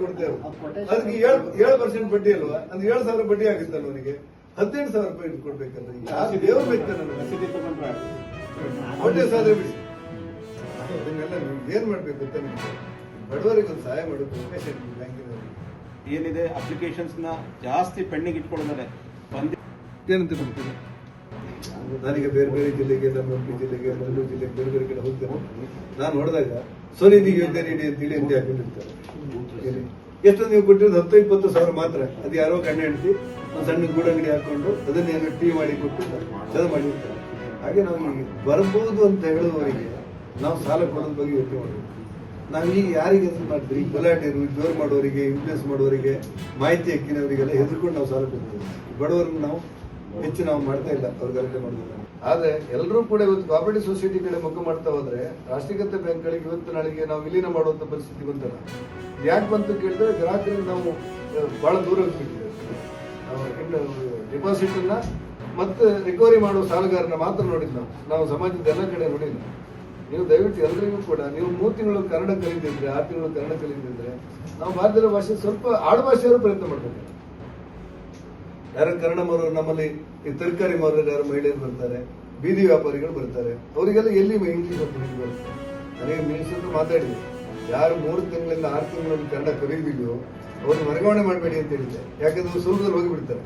ಕೊಡ್ತೇವೆ. ಅದಕ್ಕೆ 7% ಬಡ್ಡಿ ಅಲ್ವಾ, ಅಂದ್ರೆ 7,000 ಬಡ್ಡಿ ಆಗುತ್ತಲ್ಲ ಅವನಿಗೆ, 18,000 ರೂಪಾಯಿ ಕೊಡ್ಬೇಕಲ್ಲ. ಯಾರು ದೇವ್ರು ಬೇಕು ಒಳ್ಳೆ ಸಾಧನೆ ಬಿಡಿ. ಅದನ್ನೆಲ್ಲ ನೀವು ಏನ್ ಮಾಡ್ಬೇಕು ಅಂತ ನಿಮ್ಗೆ ಬಡವರಿಗೆ ಒಂದು ಸಹಾಯ ಮಾಡಬೇಕು. ಬ್ಯಾಂಕಿನವರಿಗೆ ಏನಿದೆ ಅಪ್ಲಿಕೇಶನ್ಸ್ ನ ಜಾಸ್ತಿ ಪೆಂಡಿಂಗ್ ಇಟ್ಕೊಳ್ಳೋದ್ರೆ ಏನಂತ ಮಾಡ್ತೀವಿ. ನಾನೀಗ ಬೇರೆ ಬೇರೆ ಜಿಲ್ಲೆಗೆ, ನಮ್ಮ ಉಡುಪಿ ಜಿಲ್ಲೆಗೆ, ಮಂಗಳೂರು ಜಿಲ್ಲೆಗೆ, ಬೇರೆ ಬೇರೆ ಕಡೆ ಹೋಗ್ತೇನೆ. ನಾನು ನೋಡಿದಾಗ ಸ್ವನಿಧಿ ಯೋಜನೆ ನೀಡಿ ಅಂತೇಳಿ ಅಂತ ಹಾಕೊಂಡಿರ್ತಾರೆ. ಎಷ್ಟು ನೀವು ಕೊಟ್ಟಿರೋದು 10-20 ಸಾವಿರ ಮಾತ್ರ. ಅದು ಯಾರೋ ಗಂಡ ಹೆಂಡತಿ ಒಂದು ಸಣ್ಣ ಗೂಡಂಗಡಿ ಹಾಕೊಂಡು ಅದನ್ನೇನೋ ಟೀ ಮಾಡಿ ಕೊಟ್ಟು ಅದು ಮಾಡಿರ್ತಾರೆ. ಹಾಗೆ ನಾವು ಈಗ ಬರ್ಬೋದು ಅಂತ ಹೇಳುವವರಿಗೆ ನಾವು ಸಾಲ ಕೊಡೋದ್ರ ಬಗ್ಗೆ ಯೋಚನೆ ಮಾಡಬೇಕು. ನಾವು ಈಗ ಯಾರಿಗೆ ಮಾಡ್ತೀವಿ, ಗಲಾಟೆರು ಜೋರು ಮಾಡೋರಿಗೆ, ಇನ್ಫ್ಲೂಯೆನ್ಸ್ ಮಾಡೋರಿಗೆ, ಮಾಹಿತಿ ಹಕ್ಕಿನವರಿಗೆಲ್ಲ ಹೆದರ್ಕೊಂಡು ನಾವು ಸಾಲ ಕೊಡ್ತೀವಿ. ಬಡವರನ್ನು ನಾವು ಹೆಚ್ಚು ನಾವು ಮಾಡ್ತಾ ಇಲ್ಲ, ಅವ್ರು ಗಲಾಟೆ ಮಾಡೋದಿಲ್ಲ. ಆದ್ರೆ ಎಲ್ಲರೂ ಕೂಡ ಇವತ್ತು ಕೋಆಪರೇಟಿವ್ ಸೊಸೈಟಿ ಕಡೆ ಮುಖ ಮಾಡ್ತಾ ಹೋದ್ರೆ ರಾಷ್ಟ್ರೀಕೃತ ಬ್ಯಾಂಕ್ಗಳಿಗೆ ಇವತ್ತು ನಾಳೆಗೆ ನಾವು ವಿಲೀನ ಮಾಡುವಂತ ಪರಿಸ್ಥಿತಿ ಬಂತಲ್ಲ. ಯಾಕೆ ಬಂತು ಕೇಳಿದ್ರೆ ಗ್ರಾಹಕರಿಗೆ ನಾವು ಬಹಳ ದೂರ ಹೋಗ್ಬಿಟ್ಟಿದ್ದೇವೆ. ಡಿಪಾಸಿಟ್ ಅನ್ನ ಮತ್ತೆ ರಿಕವರಿ ಮಾಡುವ ಸಾಲಗಾರನ ಮಾತ್ರ ನೋಡಿದ್ ನಾವು ಸಮಾಜದ ಎಲ್ಲ ಕಡೆ ನೋಡಿಲ್ಲ. ನೀವು ದಯವಿಟ್ಟು ಎಲ್ಲರಿಗೂ ಕೂಡ ನೀವು 3 ತಿಂಗಳು ಕನ್ನಡ ಕಲಿತಿದ್ರೆ, 6 ತಿಂಗಳು ಕನ್ನಡ ಕಲಿತಿದ್ರೆ ನಾವು ಮಾಧ್ಯಮ ಭಾಷೆ ಸ್ವಲ್ಪ ಆಡುಭಾಷೆಯವರು ಪ್ರಯತ್ನ ಮಾಡ್ಬೇಕು. ಯಾರು ಕನ್ನಡ ಮಾರೋರು ನಮ್ಮಲ್ಲಿ ಈ ತರಕಾರಿ ಮಾರೋರು ಯಾರು ಮಹಿಳೆಯರು ಬರ್ತಾರೆ, ಬೀದಿ ವ್ಯಾಪಾರಿಗಳು ಬರ್ತಾರೆ, ಅವರಿಗೆಲ್ಲ ಎಲ್ಲಿ ಇಂಗ್ಲಿಷ್ ಬರುತ್ತೆ. ನನಗೆ ಮಿನಿಸ್ಟರ್ ಮಾತಾಡಿದೆ, ಯಾರು 3 ತಿಂಗಳಿಂದ 6 ತಿಂಗಳಲ್ಲಿ ಕನ್ನಡ ಕಲಿದಿದೆಯೋ ಅವ್ರನ್ನ ವರ್ಗಾವಣೆ ಮಾಡಬೇಡಿ ಅಂತ ಹೇಳಿದ್ದೆ. ಯಾಕಂದ್ರೆ ಸುಲಭದಲ್ಲಿ ಹೋಗಿಬಿಡ್ತಾರೆ.